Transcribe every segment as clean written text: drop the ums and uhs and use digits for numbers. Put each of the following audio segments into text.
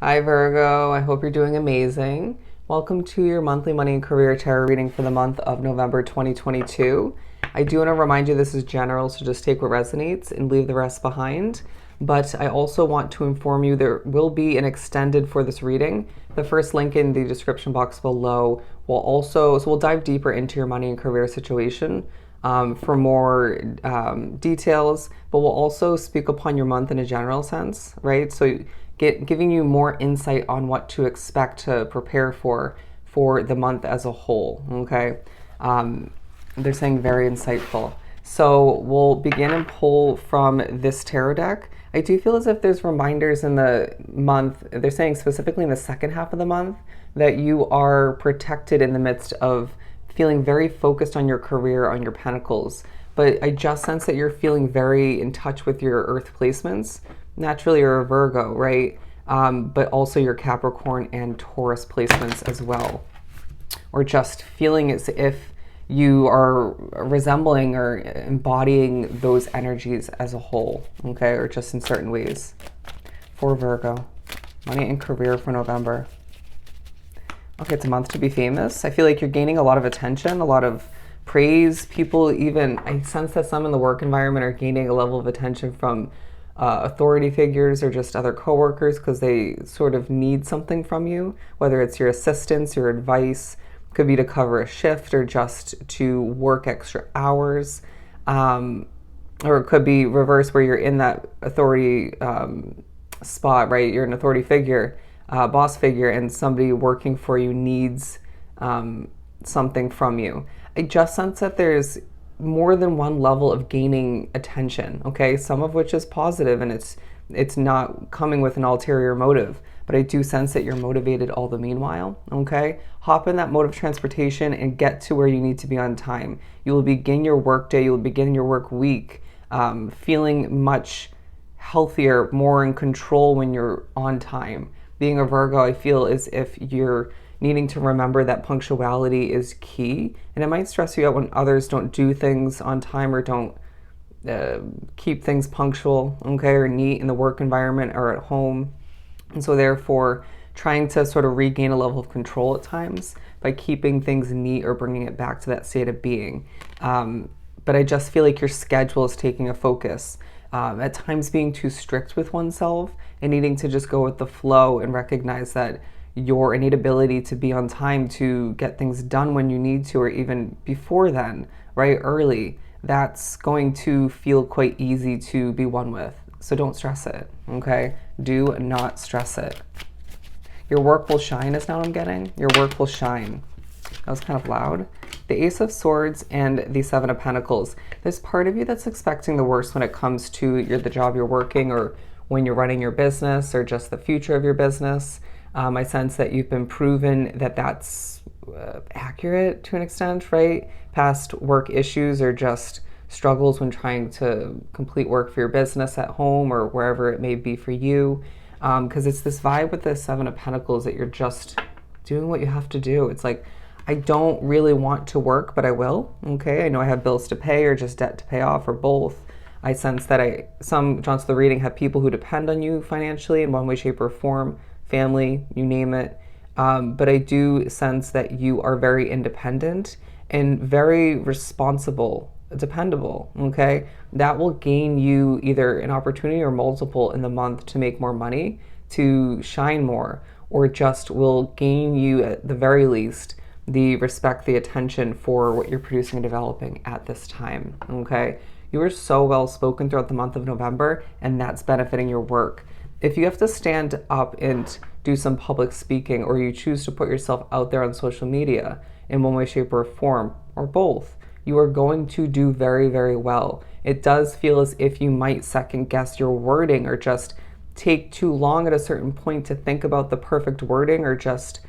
Hi Virgo, I hope you're doing amazing. Welcome to your monthly money and career tarot reading for the month of November 2022. I do want to remind you this is general, so just take what resonates and leave the rest behind. But I also want to inform you there will be an extended for this reading. The first link in the description box below will also, so we'll dive deeper into your money and career situation. For more details, but we'll also speak upon your month in a general sense, right? So giving you more insight on what to expect to prepare for the month as a whole, okay? They're saying very insightful. So we'll begin and pull from this tarot deck. I do feel as if there's reminders in the month, they're saying specifically in the second half of the month, that you are protected in the midst of feeling very focused on your career, on your pentacles. But I just sense that you're feeling very in touch with your earth placements. Naturally, you're a Virgo, right? But also your Capricorn and Taurus placements as well. Or just feeling as if you are resembling or embodying those energies as a whole, okay? Or just in certain ways. For Virgo, money and career for November. Okay, it's a month to be famous. I feel like you're gaining a lot of attention, a lot of praise. People even, I sense that some in the work environment are gaining a level of attention from authority figures or just other coworkers because they sort of need something from you, whether it's your assistance, your advice, could be to cover a shift or just to work extra hours. Or it could be reverse where you're in that authority spot, right? You're an authority figure, boss figure, and somebody working for you needs something from you. I just sense that there's more than one level of gaining attention, okay? Some of which is positive and it's not coming with an ulterior motive, but I do sense that you're motivated all the meanwhile, okay? Hop in that mode of transportation and get to where you need to be on time. You will begin your work day, you will begin your work week feeling much healthier, more in control when you're on time. Being a Virgo, I feel as if you're needing to remember that punctuality is key, and it might stress you out when others don't do things on time or don't keep things punctual, okay, or neat in the work environment or at home. And so therefore, trying to sort of regain a level of control at times by keeping things neat or bringing it back to that state of being. But I just feel like your schedule is taking a focus. At times being too strict with oneself and needing to just go with the flow and recognize that your innate ability to be on time to get things done when you need to, or even before then, right, early, that's going to feel quite easy to be one with. So don't stress it, okay? Do not stress it. Your work will shine is now I'm getting. Your work will shine. That was kind of loud. The Ace of Swords and the Seven of Pentacles. There's part of you that's expecting the worst when it comes to the job you're working or when you're running your business or just the future of your business. I sense that you've been proven that that's accurate to an extent, right? Past work issues or just struggles when trying to complete work for your business at home or wherever it may be for you. Because it's this vibe with the Seven of Pentacles that you're just doing what you have to do. It's like, I don't really want to work, but I will, okay? I know I have bills to pay or just debt to pay off or both. I sense that some drawn to the reading have people who depend on you financially in one way, shape, or form, family, you name it. But I do sense that you are very independent and very responsible, dependable, okay? That will gain you either an opportunity or multiple in the month to make more money, to shine more, or just will gain you at the very least the respect, the attention for what you're producing and developing at this time, okay? You are so well spoken throughout the month of November, and that's benefiting your work. If you have to stand up and do some public speaking, or you choose to put yourself out there on social media in one way, shape, or form, or both, you are going to do very, very well. It does feel as if you might second guess your wording or just take too long at a certain point to think about the perfect wording, or just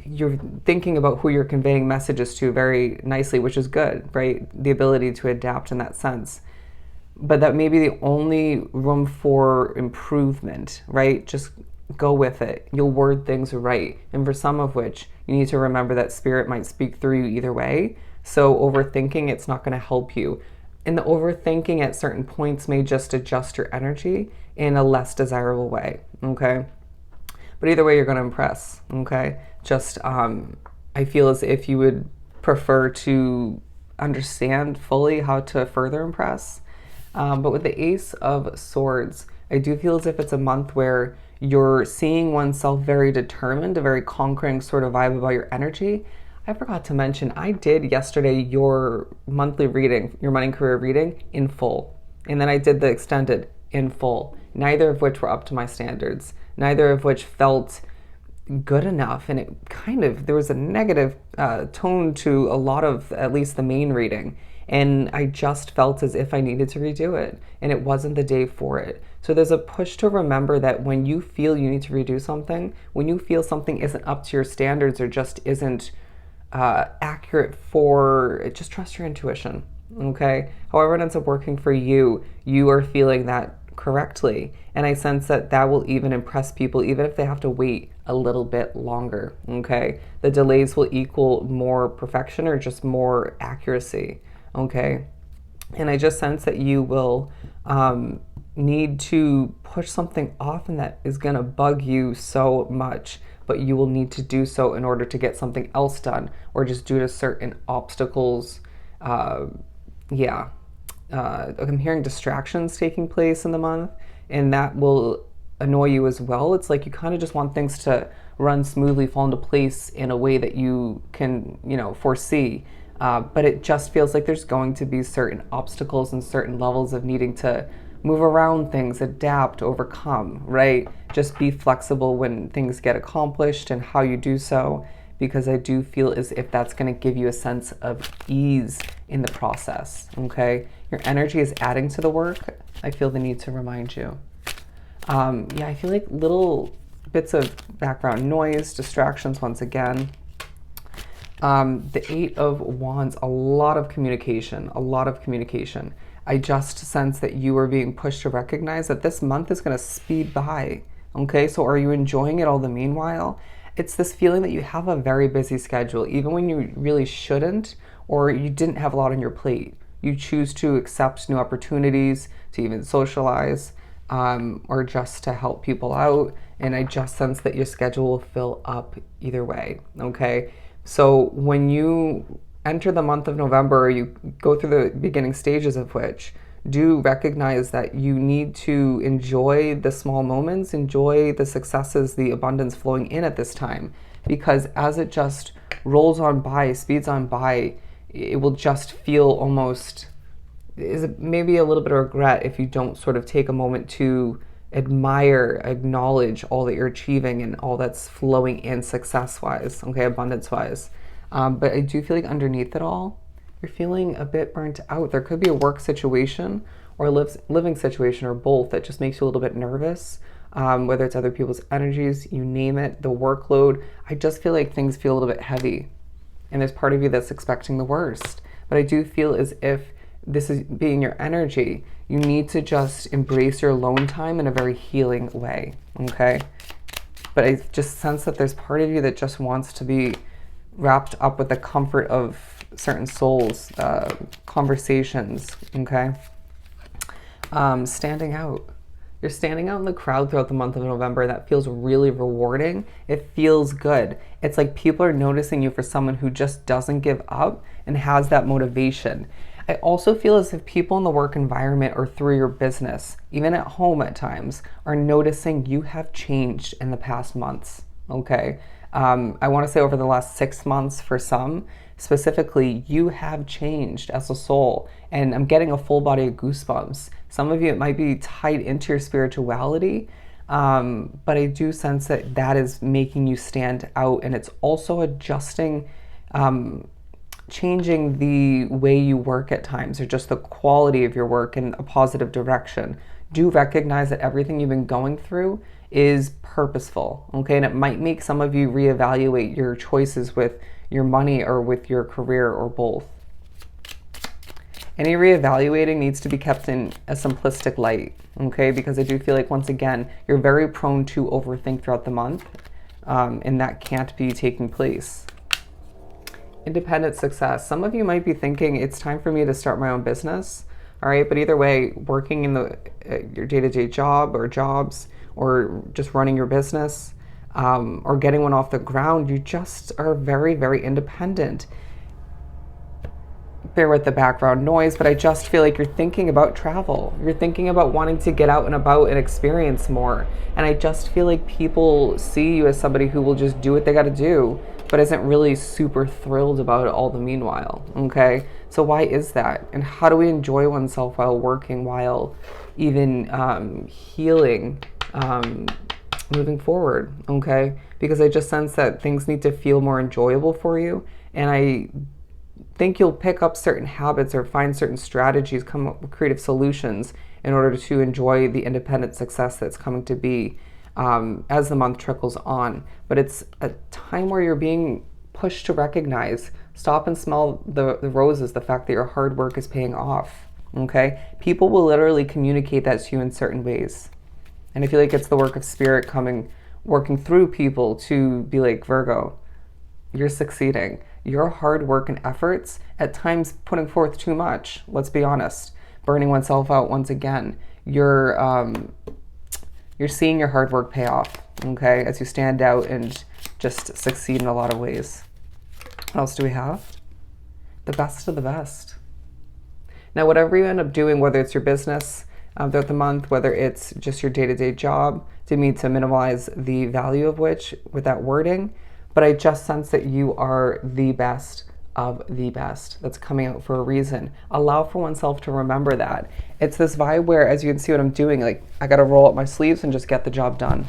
you're thinking about who you're conveying messages to very nicely, which is good, right? The ability to adapt in that sense. But that may be the only room for improvement, right? Just go with it. You'll word things right. And for some of which, you need to remember that spirit might speak through you either way. So overthinking, it's not going to help you. And the overthinking at certain points may just adjust your energy in a less desirable way, okay? But either way, you're going to impress, okay? Just, I feel as if you would prefer to understand fully how to further impress. But with the Ace of Swords, I do feel as if it's a month where you're seeing oneself very determined, a very conquering sort of vibe about your energy. I forgot to mention, I did yesterday your monthly reading, your money and career reading in full. And then I did the extended in full, neither of which were up to my standards, neither of which felt good enough. And it kind of, there was a negative tone to a lot of, at least the main reading. And I just felt as if I needed to redo it, and it wasn't the day for it. So there's a push to remember that when you feel you need to redo something, when you feel something isn't up to your standards or just isn't accurate for, just trust your intuition, okay? However it ends up working for you, you are feeling that correctly. And I sense that that will even impress people, even if they have to wait a little bit longer, okay? The delays will equal more perfection or just more accuracy, okay? And I just sense that you will need to push something off, and that is going to bug you so much, but you will need to do so in order to get something else done, or just due to certain obstacles. I'm hearing distractions taking place in the month, and that will annoy you as well. It's like you kind of just want things to run smoothly, fall into place in a way that you can, foresee. But it just feels like there's going to be certain obstacles and certain levels of needing to move around things, adapt, overcome, right? Just be flexible when things get accomplished and how you do so, because I do feel as if that's going to give you a sense of ease in the process, okay? Your energy is adding to the work. I feel the need to remind you. I feel like little bits of background noise, distractions once again. The Eight of Wands, a lot of communication, a lot of communication. I just sense that you are being pushed to recognize that this month is going to speed by, okay? So are you enjoying it all the meanwhile? It's this feeling that you have a very busy schedule, even when you really shouldn't, or you didn't have a lot on your plate. You choose to accept new opportunities, to even socialize, or just to help people out. And I just sense that your schedule will fill up either way, okay? So when you enter the month of November, or you go through the beginning stages of which, do recognize that you need to enjoy the small moments, enjoy the successes, the abundance flowing in at this time, because as it just rolls on by, speeds on by, it will just feel almost, is maybe a little bit of regret if you don't sort of take a moment to admire, acknowledge all that you're achieving and all that's flowing in success-wise, okay, abundance-wise. But I do feel like underneath it all, you're feeling a bit burnt out. There could be a work situation or a living situation or both that just makes you a little bit nervous, whether it's other people's energies, you name it, the workload. I just feel like things feel a little bit heavy, and there's part of you that's expecting the worst. But I do feel as if this is being your energy, you need to just embrace your alone time in a very healing way, okay? But I just sense that there's part of you that just wants to be wrapped up with the comfort of certain souls, conversations, okay? Standing out. You're standing out in the crowd throughout the month of November. That feels really rewarding. It feels good. It's like people are noticing you for someone who just doesn't give up and has that motivation. I also feel as if people in the work environment or through your business, even at home at times, are noticing you have changed in the past months, okay? I want to say over the last 6 months for some, specifically, you have changed as a soul, and I'm getting a full body of goosebumps. Some of you, it might be tied into your spirituality, but I do sense that that is making you stand out, and it's also adjusting, changing the way you work at times, or just the quality of your work in a positive direction. Do recognize that everything you've been going through is purposeful, okay? And it might make some of you reevaluate your choices with your money or with your career or both. Any reevaluating needs to be kept in a simplistic light, okay? Because I do feel like, once again, you're very prone to overthink throughout the month, and that can't be taking place. Independent success. Some of you might be thinking, it's time for me to start my own business, all right? But either way, working in your day-to-day job or jobs, or just running your business, or getting one off the ground. You just are very, very independent. Bear with the background noise, but I just feel like you're thinking about travel. You're thinking about wanting to get out and about and experience more. And I just feel like people see you as somebody who will just do what they got to do, but isn't really super thrilled about it all the meanwhile. Okay? So why is that? And how do we enjoy oneself while working, while even healing, moving forward? Okay? Because I just sense that things need to feel more enjoyable for you. And I think you'll pick up certain habits or find certain strategies, come up with creative solutions in order to enjoy the independent success that's coming to be as the month trickles on. But it's a time where you're being pushed to recognize, stop and smell the roses, the fact that your hard work is paying off. Okay? People will literally communicate that to you in certain ways. And I feel like it's the work of spirit working through people to be like, Virgo, you're succeeding. Your hard work and efforts, at times putting forth too much, let's be honest, burning oneself out once again. You're seeing your hard work pay off, okay, as you stand out and just succeed in a lot of ways. What else do we have? The best of the best. Now, whatever you end up doing, whether it's your business throughout the month, whether it's just your day-to-day job, didn't mean to minimize the value of which with that wording, but I just sense that you are the best of the best. That's coming out for a reason. Allow for oneself to remember that. It's this vibe where, as you can see what I'm doing, like I got to roll up my sleeves and just get the job done.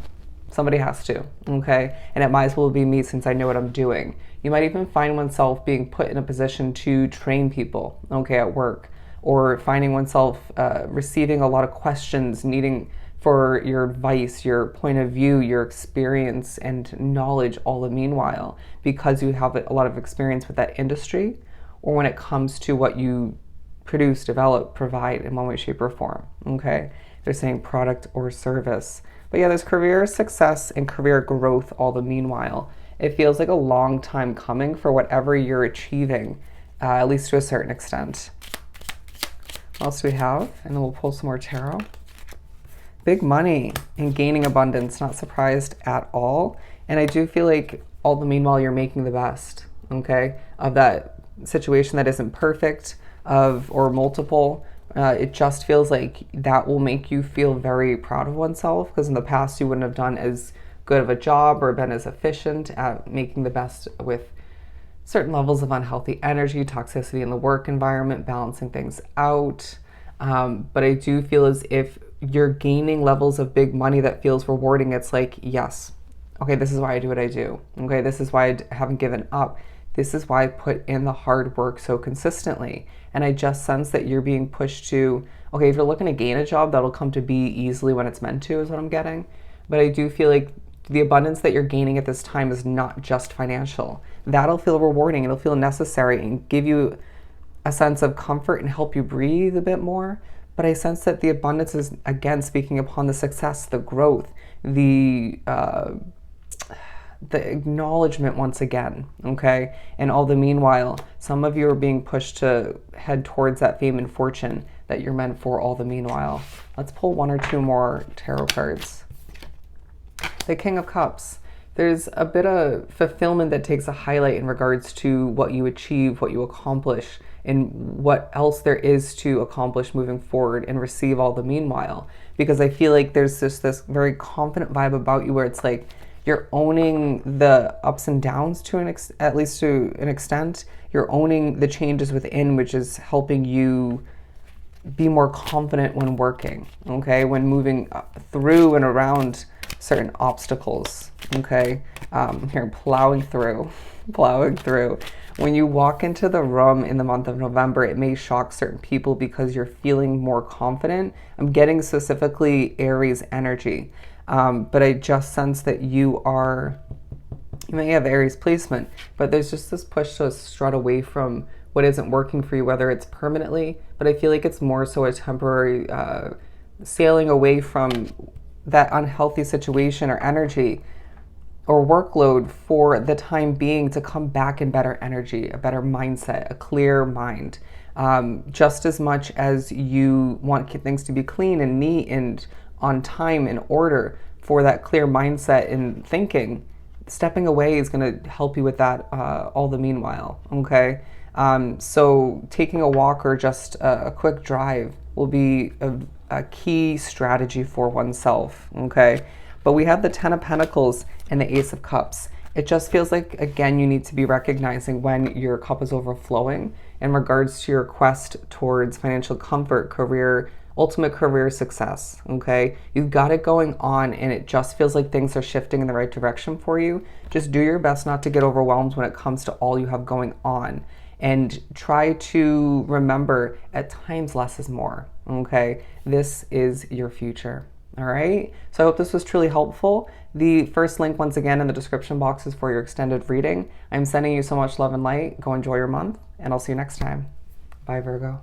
Somebody has to, okay? And it might as well be me since I know what I'm doing. You might even find oneself being put in a position to train people, okay, at work, or finding oneself receiving a lot of questions, needing for your advice, your point of view, your experience and knowledge all the meanwhile, because you have a lot of experience with that industry, or when it comes to what you produce, develop, provide in one way, shape, or form, okay? They're saying product or service. But yeah, there's career success and career growth all the meanwhile. It feels like a long time coming for whatever you're achieving, at least to a certain extent. What else do we have? And then we'll pull some more tarot. Big money and gaining abundance, not surprised at all. And I do feel like all the meanwhile you're making the best, okay, of that situation that isn't perfect, or multiple. It just feels like that will make you feel very proud of oneself, because in the past you wouldn't have done as good of a job or been as efficient at making the best with certain levels of unhealthy energy, toxicity in the work environment, balancing things out. But I do feel as if you're gaining levels of big money that feels rewarding. It's like, yes, okay, this is why I do what I do. Okay, this is why I haven't given up. This is why I put in the hard work so consistently. And I just sense that you're being pushed to, okay, if you're looking to gain a job, that'll come to be easily when it's meant to, is what I'm getting. But I do feel like the abundance that you're gaining at this time is not just financial. That'll feel rewarding. It'll feel necessary and give you a sense of comfort and help you breathe a bit more. But I sense that the abundance is, again, speaking upon the success, the growth, the acknowledgement once again, okay? And all the meanwhile, some of you are being pushed to head towards that fame and fortune that you're meant for all the meanwhile. Let's pull one or two more tarot cards. The King of Cups. There's a bit of fulfillment that takes a highlight in regards to what you achieve, what you accomplish, and what else there is to accomplish moving forward and receive all the meanwhile. Because I feel like there's this very confident vibe about you where it's like you're owning the ups and downs at least to an extent. You're owning the changes within, which is helping you be more confident when working, okay? When moving through and around certain obstacles, okay? Here, plowing through. When you walk into the room in the month of November, it may shock certain people because you're feeling more confident. I'm getting specifically Aries energy, but I just sense that you may have Aries placement, but there's just this push to strut away from what isn't working for you, whether it's permanently, but I feel like it's more so a temporary sailing away from that unhealthy situation or energy or workload for the time being to come back in better energy, a better mindset, a clear mind. Just as much as you want things to be clean and neat and on time and order, for that clear mindset and thinking, stepping away is going to help you with that all the meanwhile, okay? So taking a walk or just a quick drive will be a key strategy for oneself, okay? But we have the Ten of Pentacles and the Ace of Cups. It just feels like, again, you need to be recognizing when your cup is overflowing in regards to your quest towards financial comfort, career, ultimate career success, okay? You've got it going on and it just feels like things are shifting in the right direction for you. Just do your best not to get overwhelmed when it comes to all you have going on. And try to remember, at times less is more, okay? This is your future, all right? So I hope this was truly helpful. The first link, once again, in the description box is for your extended reading. I'm sending you so much love and light. Go enjoy your month, and I'll see you next time. Bye, Virgo.